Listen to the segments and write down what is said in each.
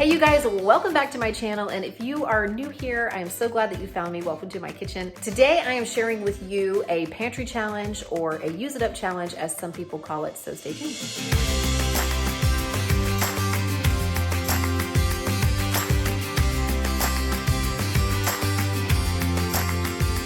Hey you guys, welcome back to my channel, and if you are new here, I am so glad that you found me. Welcome to my kitchen. Today I am sharing with you a pantry challenge, or a use it up challenge as some people call it, so stay tuned.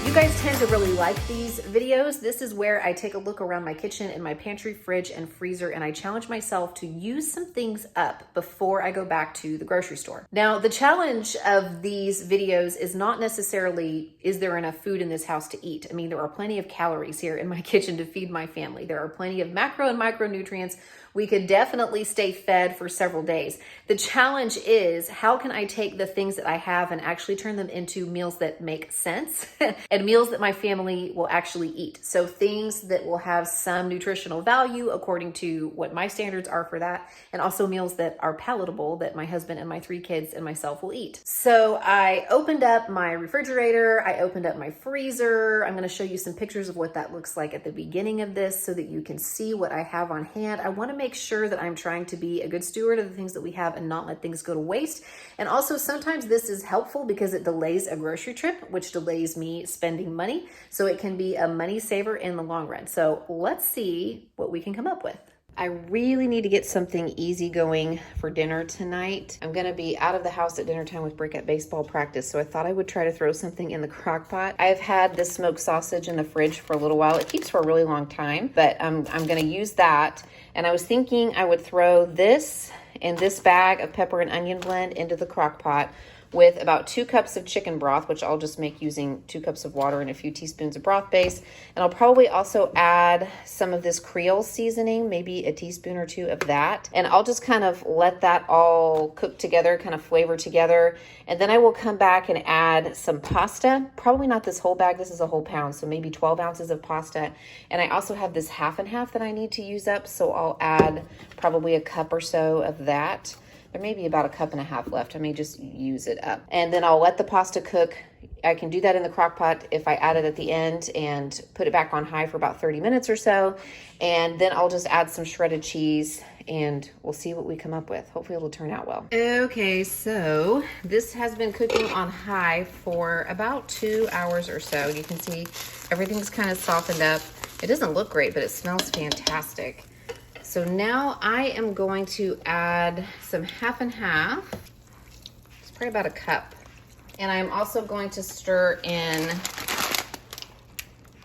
You guys tend to really like these videos. This is where I take a look around my kitchen and my pantry, fridge, and freezer, and I challenge myself to use some things up before I go back to the grocery store. Now, the challenge of these videos is not necessarily, is there enough food in this house to eat? I mean, there are plenty of calories here in my kitchen to feed my family. There are plenty of macro and micronutrients. We could definitely stay fed for several days. The challenge is, how can I take the things that I have and actually turn them into meals that make sense and meals that my family will actually eat? So things that will have some nutritional value according to what my standards are for that, and also meals that are palatable that my husband and my 3 kids and myself will eat. So I opened up my refrigerator, I opened up my freezer. I'm gonna show you some pictures of what that looks like at the beginning of this so that you can see what I have on hand. I wanna make sure that I'm trying to be a good steward of the things that we have and not let things go to waste. And also sometimes this is helpful because it delays a grocery trip, which delays me spending money. So it can be a money saver in the long run. So let's see what we can come up with. I really need to get something easy going for dinner tonight. I'm gonna be out of the house at dinner time with Brick at baseball practice, so I thought I would try to throw something in the crock pot. I've had this smoked sausage in the fridge for a little while. It keeps for a really long time, but I'm gonna use that. And I was thinking I would throw this and this bag of pepper and onion blend into the crock pot with about 2 cups of chicken broth, which I'll just make using 2 cups of water and a few teaspoons of broth base. And I'll probably also add some of this Creole seasoning, maybe a teaspoon or 2 of that. And I'll just kind of let that all cook together, kind of flavor together. And then I will come back and add some pasta, probably not this whole bag, this is a whole pound, so maybe 12 ounces of pasta. And I also have this half and half that I need to use up, so I'll add probably a cup or so of that. There may be about a cup and a half left. I may just use it up. And then I'll let the pasta cook. I can do that in the crock pot if I add it at the end and put it back on high for about 30 minutes or so. And then I'll just add some shredded cheese and we'll see what we come up with. Hopefully it'll turn out well. Okay, so this has been cooking on high for about 2 hours or so. You can see everything's kind of softened up. It doesn't look great, but it smells fantastic. So now I am going to add some half and half. It's probably about a cup. And I'm also going to stir in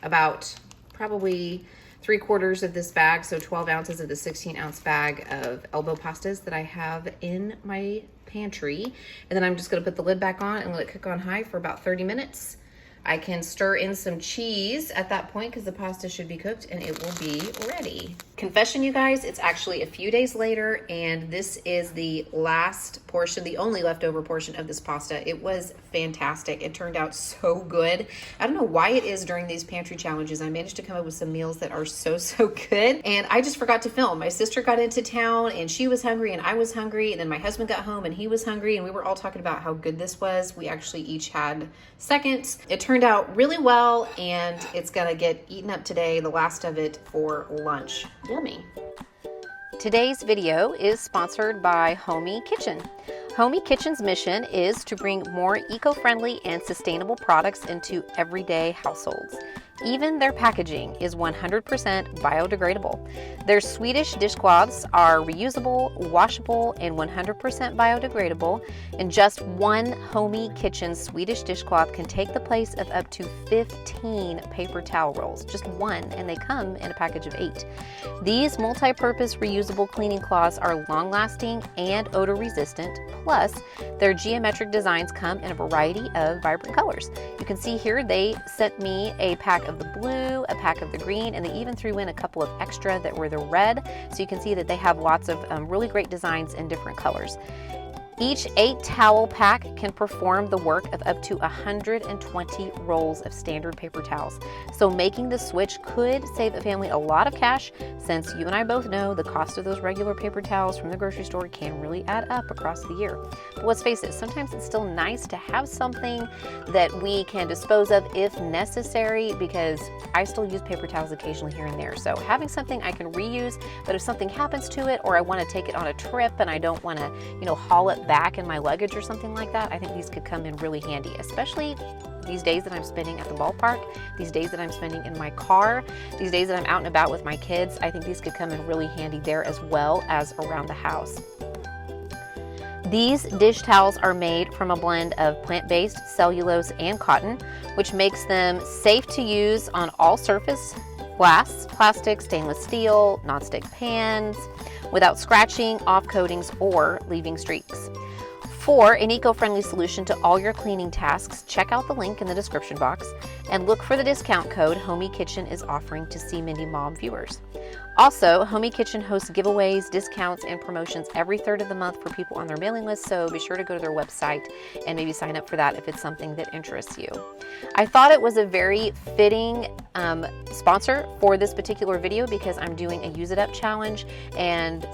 about probably 3/4 of this bag, so 12 ounces of the 16-ounce bag of elbow pastas that I have in my pantry. And then I'm just gonna put the lid back on and let it cook on high for about 30 minutes. I can stir in some cheese at that point because the pasta should be cooked and it will be ready. Confession, you guys, it's actually a few days later and this is the last portion, the only leftover portion of this pasta. It was fantastic. It turned out so good. I don't know why it is during these pantry challenges, I managed to come up with some meals that are so good. And I just forgot to film. My sister got into town and she was hungry and I was hungry. And then my husband got home and he was hungry and we were all talking about how good this was. We actually each had seconds. It turned out really well and it's gonna get eaten up today, the last of it for lunch. Yummy. Today's video is sponsored by Homey Kitchen. Homey Kitchen's mission is to bring more eco-friendly and sustainable products into everyday households. Even their packaging is 100% biodegradable. Their Swedish dishcloths are reusable, washable, and 100% biodegradable. And just one Homey Kitchen Swedish dishcloth can take the place of up to 15 paper towel rolls. Just one, and they come in a package of 8. These multi-purpose reusable cleaning cloths are long-lasting and odor-resistant. Plus, their geometric designs come in a variety of vibrant colors. You can see here they sent me a pack of the blue, a pack of the green, and they even threw in a couple of extra that were the red. So you can see that they have lots of really great designs in different colors. Each 8 towel pack can perform the work of up to 120 rolls of standard paper towels. So making the switch could save a family a lot of cash, since you and I both know the cost of those regular paper towels from the grocery store can really add up across the year. But let's face it, sometimes it's still nice to have something that we can dispose of if necessary, because I still use paper towels occasionally here and there. So having something I can reuse, but if something happens to it or I want to take it on a trip and I don't want to, haul it back in my luggage or something like that, I think these could come in really handy, especially these days that I'm spending at the ballpark, these days that I'm spending in my car, these days that I'm out and about with my kids. I think these could come in really handy there as well as around the house. These dish towels are made from a blend of plant-based cellulose and cotton, which makes them safe to use on all surface, glass, plastic, stainless steel, nonstick pans, without scratching off coatings or leaving streaks. For an eco-friendly solution to all your cleaning tasks, check out the link in the description box and look for the discount code Homey Kitchen is offering to Seemindymom viewers. Also, Homey Kitchen hosts giveaways, discounts, and promotions every third of the month for people on their mailing list, so be sure to go to their website and maybe sign up for that if it's something that interests you. I thought it was a very fitting sponsor for this particular video because I'm doing a Use It Up challenge, and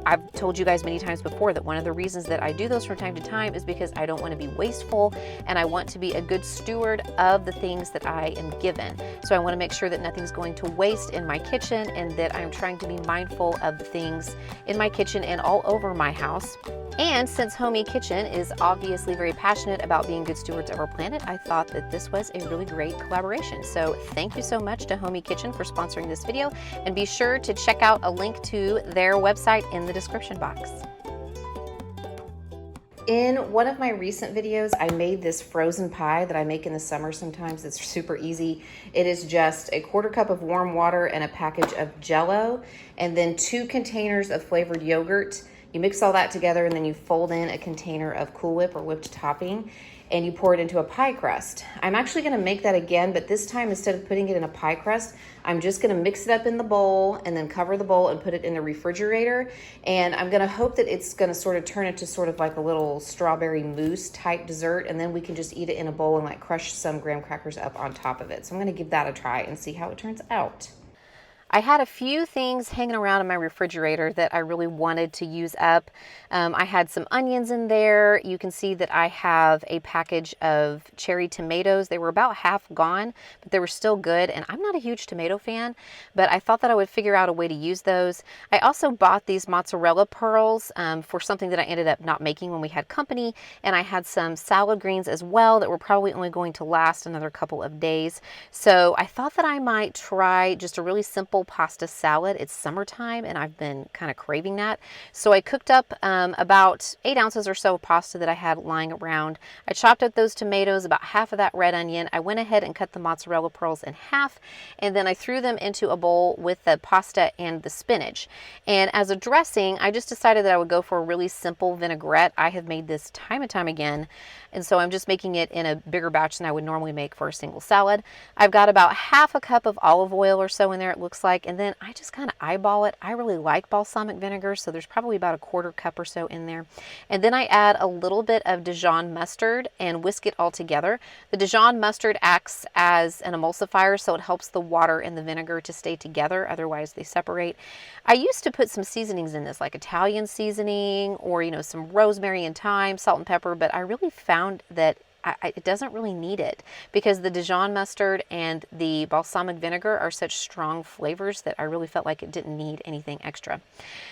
I've told you guys many times before that one of the reasons that I do those from time to time is because I don't want to be wasteful and I want to be a good steward of the things that I am given. So I want to make sure that nothing's going to waste in my kitchen and that I'm trying to be mindful of the things in my kitchen and all over my house. And since Homey Kitchen is obviously very passionate about being good stewards of our planet, I thought that this was a really great collaboration. So thank you so much to Homey Kitchen for sponsoring this video, and be sure to check out a link to their website in the description box. In one of my recent videos, I made this frozen pie that I make in the summer sometimes. It's super easy. It is just a 1/4 cup of warm water and a package of Jell-O, and then 2 containers of flavored yogurt. You mix all that together and then you fold in a container of Cool Whip or whipped topping and you pour it into a pie crust. I'm actually gonna make that again, but this time instead of putting it in a pie crust, I'm just gonna mix it up in the bowl and then cover the bowl and put it in the refrigerator. And I'm gonna hope that it's gonna sort of turn into sort of like a little strawberry mousse type dessert, and then we can just eat it in a bowl and like crush some graham crackers up on top of it. So I'm gonna give that a try and see how it turns out. I had a few things hanging around in my refrigerator that I really wanted to use up. I had some onions in there. You can see that I have a package of cherry tomatoes. They were about half gone, but they were still good. And I'm not a huge tomato fan, but I thought that I would figure out a way to use those. I also bought these mozzarella pearls for something that I ended up not making when we had company. And I had some salad greens as well that were probably only going to last another couple of days. So I thought that I might try just a really simple pasta salad. It's summertime and I've been kind of craving that. So I cooked up about 8 ounces or so of pasta that I had lying around. I chopped up those tomatoes, about half of that red onion. I went ahead and cut the mozzarella pearls in half, and then I threw them into a bowl with the pasta and the spinach. And as a dressing, I just decided that I would go for a really simple vinaigrette. I have made this time and time again, and so I'm just making it in a bigger batch than I would normally make for a single salad. I've got about half a cup of olive oil or so in there, it looks like, and then I just kind of eyeball it. I really like balsamic vinegar, so there's probably about a 1/4 cup or so in there. And then I add a little bit of Dijon mustard and whisk it all together. The Dijon mustard acts as an emulsifier, so it helps the water and the vinegar to stay together, otherwise they separate. I used to put some seasonings in this, like Italian seasoning or, you know, some rosemary and thyme, salt and pepper, but I really found that it doesn't really need it because the Dijon mustard and the balsamic vinegar are such strong flavors that I really felt like it didn't need anything extra.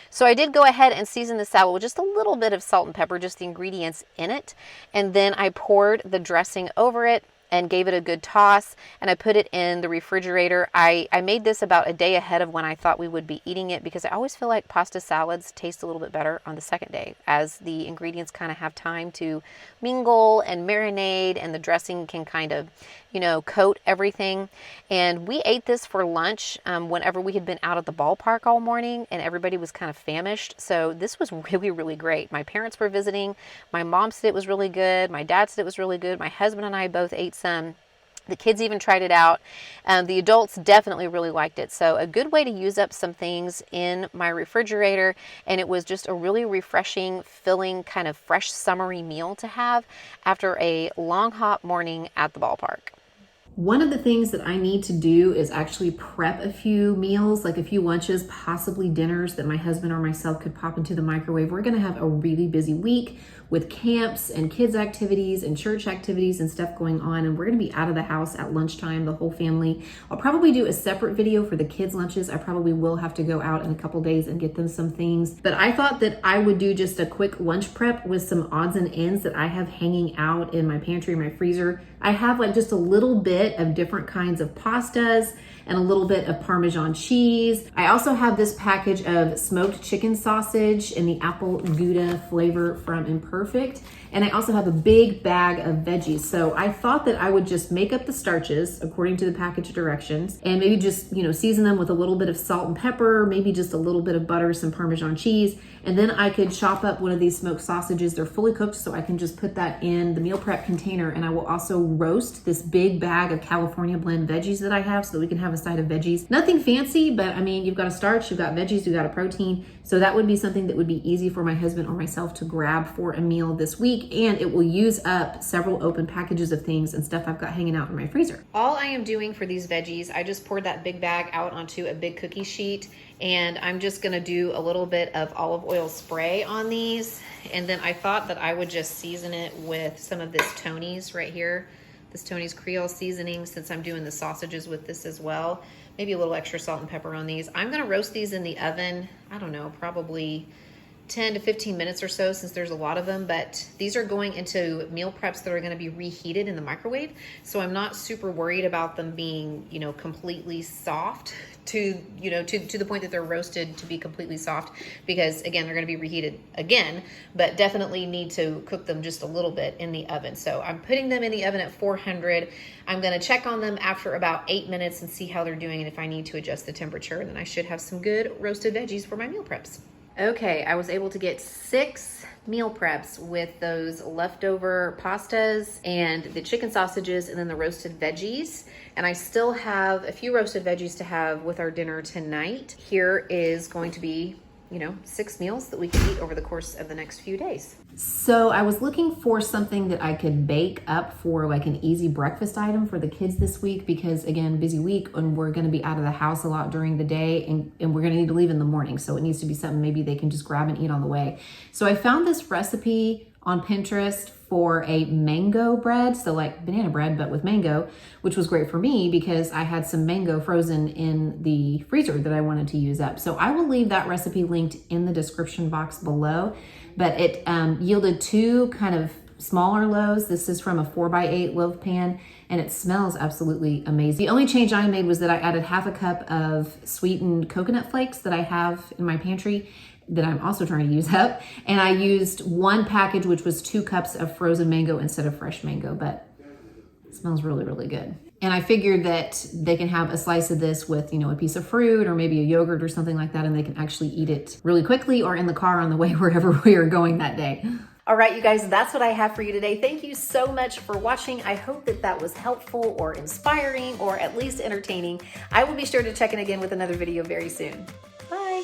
So I did go ahead and season the salad with just a little bit of salt and pepper, just the ingredients in it. And then I poured the dressing over it and gave it a good toss, and I put it in the refrigerator. I made this about a day ahead of when I thought we would be eating it because I always feel like pasta salads taste a little bit better on the second day as the ingredients kind of have time to mingle and marinate, and the dressing can kind of, you know, coat everything. And we ate this for lunch whenever we had been out at the ballpark all morning and everybody was kind of famished. So this was really, really great. My parents were visiting. My mom said it was really good. My dad said it was really good. My husband and I both ate some. The kids even tried it out. The adults definitely really liked it. So a good way to use up some things in my refrigerator. And it was just a really refreshing, filling, kind of fresh, summery meal to have after a long, hot morning at the ballpark. One of the things that I need to do is actually prep a few meals, like a few lunches, possibly dinners that my husband or myself could pop into the microwave. We're gonna have a really busy week. with camps and kids activities and church activities and stuff going on. And we're gonna be out of the house at lunchtime, the whole family. I'll probably do a separate video for the kids' lunches. I probably will have to go out in a couple days and get them some things. But I thought that I would do just a quick lunch prep with some odds and ends that I have hanging out in my pantry, my freezer. I have like just a little bit of different kinds of pastas and a little bit of Parmesan cheese. I also have this package of smoked chicken sausage in the apple Gouda flavor from Imperfect. And I also have a big bag of veggies. So I thought that I would just make up the starches according to the package directions and maybe just, season them with a little bit of salt and pepper, maybe just a little bit of butter, some Parmesan cheese. And then I could chop up one of these smoked sausages. They're fully cooked, so I can just put that in the meal prep container. And I will also roast this big bag of California blend veggies that I have so that we can have a side of veggies. Nothing fancy, but I mean, you've got a starch, you've got veggies, you've got a protein. So that would be something that would be easy for my husband or myself to grab for a meal this week. And it will use up several open packages of things and stuff I've got hanging out in my freezer. All I am doing for these veggies, I just poured that big bag out onto a big cookie sheet, and I'm just gonna do a little bit of olive oil spray on these. And then I thought that I would just season it with some of this Tony's right here, this Tony's Creole seasoning, since I'm doing the sausages with this as well. Maybe a little extra salt and pepper on these. I'm gonna roast these in the oven, I don't know, probably 10 to 15 minutes or so, since there's a lot of them, but these are going into meal preps that are going to be reheated in the microwave. So I'm not super worried about them being, completely soft to the point that they're roasted to be completely soft, because again, they're going to be reheated again, but definitely need to cook them just a little bit in the oven. So I'm putting them in the oven at 400. I'm going to check on them after about 8 minutes and see how they're doing and if I need to adjust the temperature. And then I should have some good roasted veggies for my meal preps. Okay, I was able to get 6 meal preps with those leftover pastas and the chicken sausages and then the roasted veggies. And I still have a few roasted veggies to have with our dinner tonight. Here is going to be 6 meals that we can eat over the course of the next few days. So I was looking for something that I could bake up for like an easy breakfast item for the kids this week, because again, busy week and we're going to be out of the house a lot during the day and we're going to need to leave in the morning. So it needs to be something maybe they can just grab and eat on the way. So I found this recipe on Pinterest for a mango bread, so like banana bread but with mango, which was great for me because I had some mango frozen in the freezer that I wanted to use up. So I will leave that recipe linked in the description box below, but it yielded 2 kind of smaller loaves. This is from a 4x8 loaf pan and it smells absolutely amazing. The only change I made was that I added half a cup of sweetened coconut flakes that I have in my pantry that I'm also trying to use up. And I used 1 package, which was 2 cups of frozen mango instead of fresh mango, but it smells really, really good. And I figured that they can have a slice of this with, a piece of fruit or maybe a yogurt or something like that, and they can actually eat it really quickly or in the car on the way wherever we are going that day. All right, you guys, that's what I have for you today. Thank you so much for watching. I hope that was helpful or inspiring or at least entertaining. I will be sure to check in again with another video very soon. Bye.